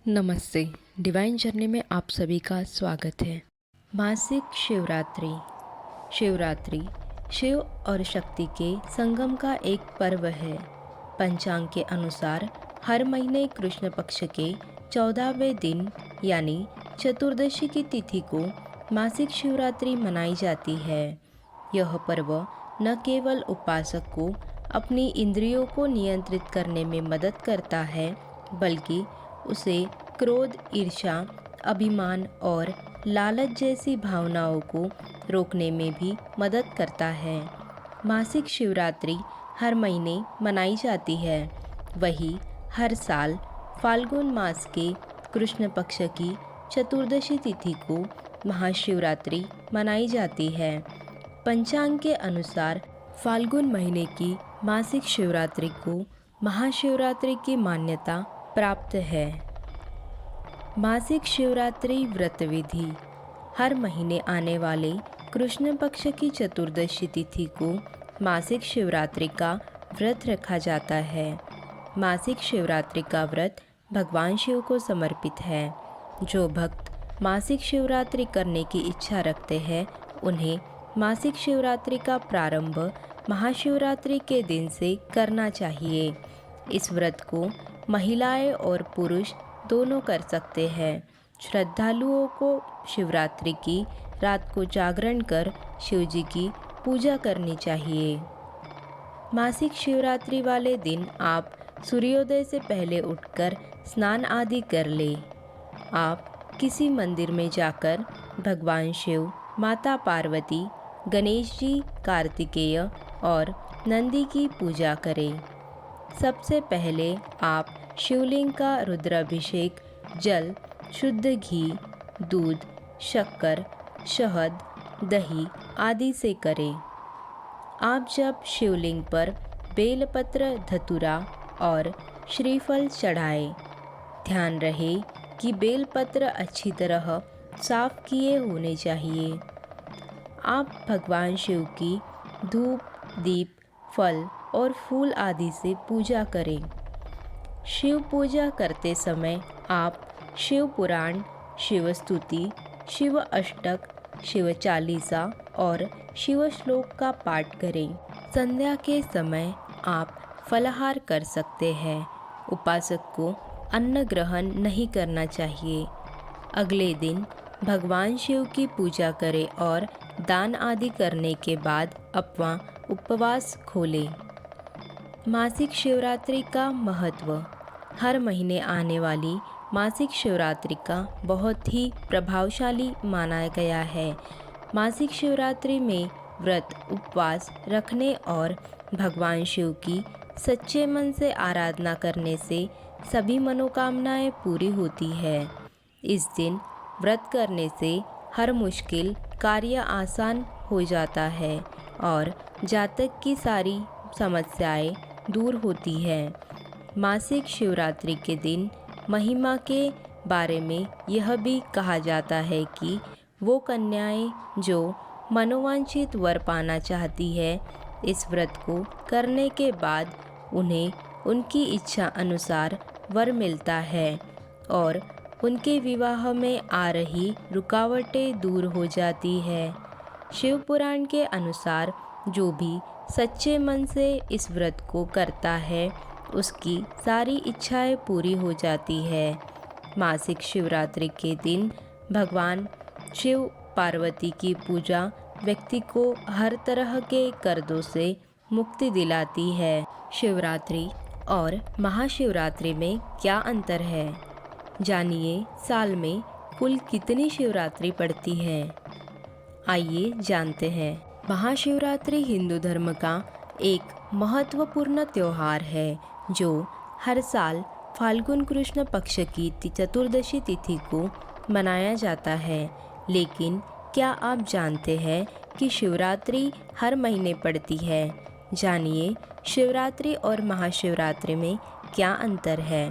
नमस्ते। Divine journey में आप सभी का स्वागत है। मासिक शिवरात्रि। शिवरात्रि शिव और शक्ति के संगम का एक पर्व है। पंचांग के अनुसार हर महीने कृष्ण पक्ष के 14वें दिन यानी चतुर्दशी की तिथि को मासिक शिवरात्रि मनाई जाती है। यह पर्व न केवल उपासक को अपनी इंद्रियों को नियंत्रित करने में मदद करता है, बल्कि उसे क्रोध, ईर्ष्या, अभिमान और लालच जैसी भावनाओं को रोकने में भी मदद करता है। मासिक शिवरात्रि हर महीने मनाई जाती है। वही हर साल फाल्गुन मास के कृष्ण पक्ष की चतुर्दशी तिथि को महाशिवरात्रि मनाई जाती है। पंचांग के अनुसार फाल्गुन महीने की मासिक शिवरात्रि को महाशिवरात्रि की मान्यता प्राप्त है। मासिक शिवरात्रि व्रत विधि। हर महीने आने वाले कृष्ण पक्ष की चतुर्दशी तिथि को मासिक शिवरात्रि का व्रत रखा जाता है। मासिक शिवरात्रि का व्रत भगवान शिव को समर्पित है। जो भक्त मासिक शिवरात्रि करने की इच्छा रखते हैं, उन्हें मासिक शिवरात्रि का प्रारंभ महाशिवरात्रि के दिन से करना चाहिए। इस व्रत को महिलाएं और पुरुष दोनों कर सकते हैं। श्रद्धालुओं को शिवरात्रि की रात को जागरण कर शिव जी की पूजा करनी चाहिए। मासिक शिवरात्रि वाले दिन आप सूर्योदय से पहले उठकर स्नान आदि कर ले। आप किसी मंदिर में जाकर भगवान शिव, माता पार्वती, गणेश जी, कार्तिकेय और नंदी की पूजा करें। सबसे पहले आप शिवलिंग का रुद्राभिषेक जल, शुद्ध घी, दूध, शक्कर, शहद, दही आदि से करें। आप जब शिवलिंग पर बेलपत्र, धतूरा और श्रीफल चढ़ाएं, ध्यान रहे कि बेलपत्र अच्छी तरह साफ किए होने चाहिए। आप भगवान शिव की धूप, दीप, फल और फूल आदि से पूजा करें। शिव पूजा करते समय आप शिव पुराण, शिव स्तुति, शिव अष्टक, शिव चालीसा और शिव श्लोक का पाठ करें। संध्या के समय आप फलाहार कर सकते हैं। उपासक को अन्न ग्रहण नहीं करना चाहिए। अगले दिन भगवान शिव की पूजा करें और दान आदि करने के बाद अपना उपवास खोलें। मासिक शिवरात्रि का महत्व। हर महीने आने वाली मासिक शिवरात्रि का बहुत ही प्रभावशाली माना गया है। मासिक शिवरात्रि में व्रत, उपवास रखने और भगवान शिव की सच्चे मन से आराधना करने से सभी मनोकामनाएं पूरी होती है। इस दिन व्रत करने से हर मुश्किल कार्य आसान हो जाता है और जातक की सारी समस्याएं दूर होती है। मासिक शिवरात्रि के दिन महिमा के बारे में यह भी कहा जाता है कि वो कन्याएं जो मनोवांछित वर पाना चाहती है, इस व्रत को करने के बाद उन्हें उनकी इच्छा अनुसार वर मिलता है और उनके विवाह में आ रही रुकावटें दूर हो जाती है। शिव पुराण के अनुसार जो भी सच्चे मन से इस व्रत को करता है, उसकी सारी इच्छाएं पूरी हो जाती है। मासिक शिवरात्रि के दिन भगवान शिव, पार्वती की पूजा व्यक्ति को हर तरह के कर्जों से मुक्ति दिलाती है। शिवरात्रि और महाशिवरात्रि में क्या अंतर है? जानिए साल में कुल कितनी शिवरात्रि पड़ती है। आइए जानते हैं। महाशिवरात्रि हिंदू धर्म का एक महत्वपूर्ण त्यौहार है जो हर साल फाल्गुन कृष्ण पक्ष की चतुर्दशी तिथि को मनाया जाता है। लेकिन क्या आप जानते हैं कि शिवरात्रि हर महीने पड़ती है? जानिए शिवरात्रि और महाशिवरात्रि में क्या अंतर है।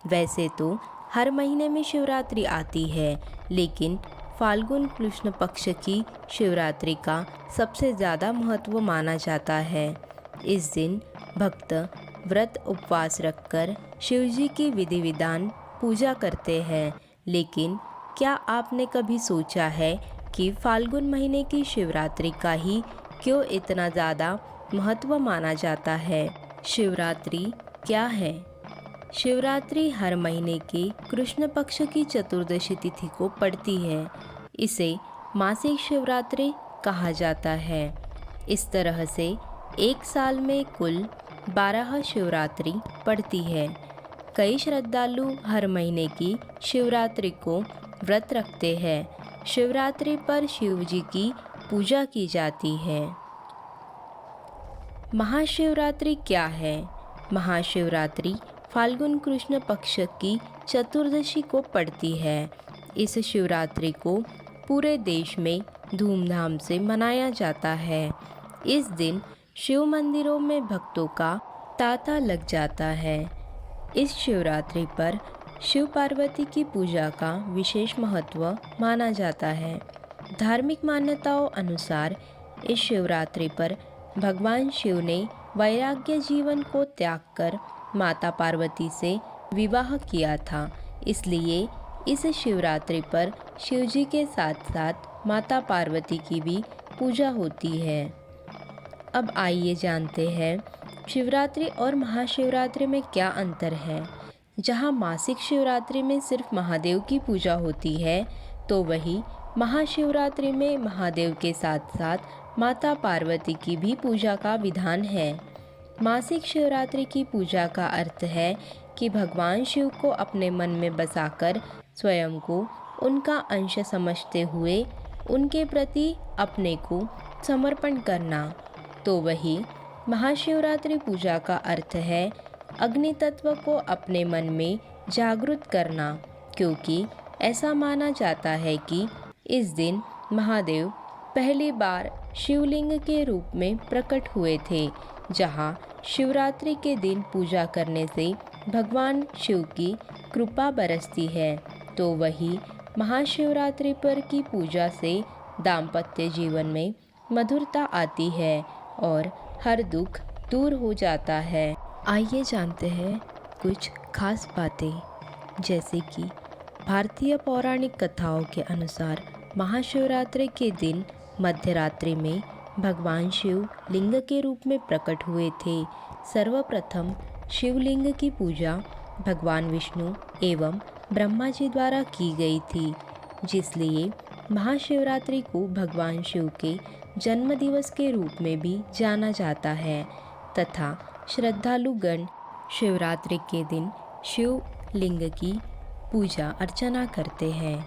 वैसे तो हर महीने में शिवरात्रि आती है, लेकिन फाल्गुन कृष्ण पक्ष की शिवरात्रि का सबसे ज़्यादा महत्व माना जाता है। इस दिन भक्त व्रत, उपवास रखकर शिवजी की विधि विधान पूजा करते हैं, लेकिन क्या आपने कभी सोचा है कि फाल्गुन महीने की शिवरात्रि का ही क्यों इतना ज़्यादा महत्व माना जाता है? शिवरात्रि क्या है? शिवरात्रि हर महीने के कृष्ण पक्ष की चतुर्दशी तिथि को पड़ती है। इसे मासिक शिवरात्रि कहा जाता है। इस तरह से एक साल में कुल 12 शिवरात्रि पड़ती है। कई श्रद्धालु हर महीने की शिवरात्रि को व्रत रखते हैं। शिवरात्रि पर शिव जी की पूजा की जाती है। महाशिवरात्रि क्या है? महाशिवरात्रि फाल्गुन कृष्ण पक्ष की चतुर्दशी को पड़ती है। इस शिवरात्रि को पूरे देश में धूमधाम से मनाया जाता है। इस दिन शिव मंदिरों में भक्तों का तांता लग जाता है। इस शिवरात्रि पर शिव पार्वती की पूजा का विशेष महत्व माना जाता है। धार्मिक मान्यताओं अनुसार इस शिवरात्रि पर भगवान शिव ने वैराग्य जीवन को त्याग कर माता पार्वती से विवाह किया था। इसलिए इस शिवरात्रि पर शिवजी के साथ साथ माता पार्वती की भी पूजा होती है। अब आइए जानते हैं शिवरात्रि और महाशिवरात्रि में क्या अंतर है। जहाँ मासिक शिवरात्रि में सिर्फ महादेव की पूजा होती है, तो वही महाशिवरात्रि में महादेव के साथ साथ माता पार्वती की भी पूजा का विधान है। मासिक शिवरात्रि की पूजा का अर्थ है कि भगवान शिव को अपने मन में बसाकर स्वयं को उनका अंश समझते हुए उनके प्रति अपने को समर्पण करना। तो वही महाशिवरात्रि पूजा का अर्थ है अग्नि तत्व को अपने मन में जागृत करना, क्योंकि ऐसा माना जाता है कि इस दिन महादेव पहली बार शिवलिंग के रूप में प्रकट हुए थे। जहाँ शिवरात्रि के दिन पूजा करने से भगवान शिव की कृपा बरसती है, तो वही महाशिवरात्रि पर की पूजा से दाम्पत्य जीवन में मधुरता आती है और हर दुख दूर हो जाता है। आइए जानते हैं कुछ खास बातें, जैसे कि भारतीय पौराणिक कथाओं के अनुसार महाशिवरात्रि के दिन मध्यरात्रि में भगवान शिव लिंग के रूप में प्रकट हुए थे। सर्वप्रथम शिवलिंग की पूजा भगवान विष्णु एवं ब्रह्मा जी द्वारा की गई थी, जिसलिए महाशिवरात्रि को भगवान शिव के जन्म दिवस के रूप में भी जाना जाता है तथा श्रद्धालुगण शिवरात्रि के दिन शिव लिंग की पूजा अर्चना करते हैं।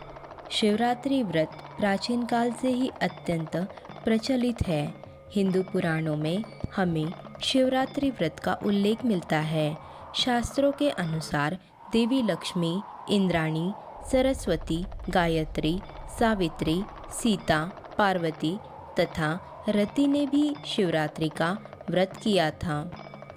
शिवरात्रि व्रत प्राचीन काल से ही अत्यंत प्रचलित है। हिंदू पुराणों में हमें शिवरात्रि व्रत का उल्लेख मिलता है। शास्त्रों के अनुसार देवी लक्ष्मी, इंद्राणी, सरस्वती, गायत्री, सावित्री, सीता, पार्वती तथा रति ने भी शिवरात्रि का व्रत किया था।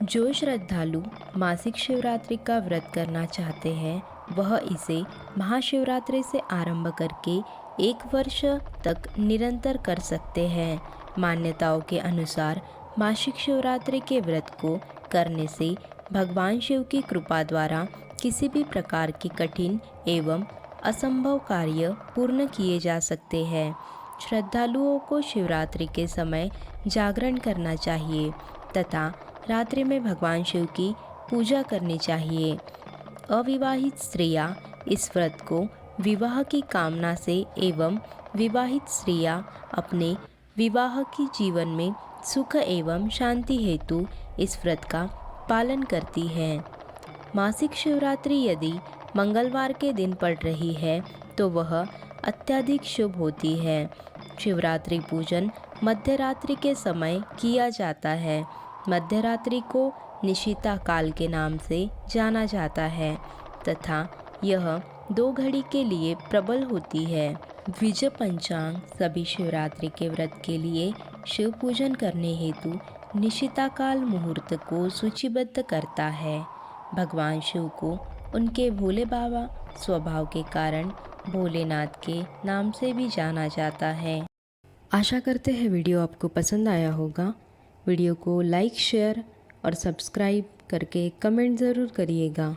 जो श्रद्धालु मासिक शिवरात्रि का व्रत करना चाहते हैं, वह इसे महाशिवरात्रि से आरंभ करके 1 वर्ष तक निरंतर कर सकते हैं। मान्यताओं के अनुसार मासिक शिवरात्रि के व्रत को करने से भगवान शिव की कृपा द्वारा किसी भी प्रकार की कठिन एवं असंभव कार्य पूर्ण किए जा सकते हैं। श्रद्धालुओं को शिवरात्रि के समय जागरण करना चाहिए तथा रात्रि में भगवान शिव की पूजा करनी चाहिए। अविवाहित स्त्रियां इस व्रत को विवाह की कामना से एवं विवाहित स्त्रियां अपने विवाह की जीवन में सुख एवं शांति हेतु इस व्रत का पालन करती हैं। मासिक शिवरात्रि यदि मंगलवार के दिन पड़ रही है, तो वह अत्यधिक शुभ होती है। शिवरात्रि पूजन मध्यरात्रि के समय किया जाता है। मध्यरात्रि को निशिता काल के नाम से जाना जाता है तथा यह 2 घड़ी के लिए प्रबल होती है। द्विज पंचांग सभी शिवरात्रि के व्रत के लिए शिव पूजन करने हेतु निशिता काल मुहूर्त को सूचीबद्ध करता है। भगवान शिव को उनके भोले बाबा स्वभाव के कारण भोलेनाथ के नाम से भी जाना जाता है। आशा करते हैं वीडियो आपको पसंद आया होगा। वीडियो को लाइक, शेयर और सब्सक्राइब करके कमेंट ज़रूर करिएगा।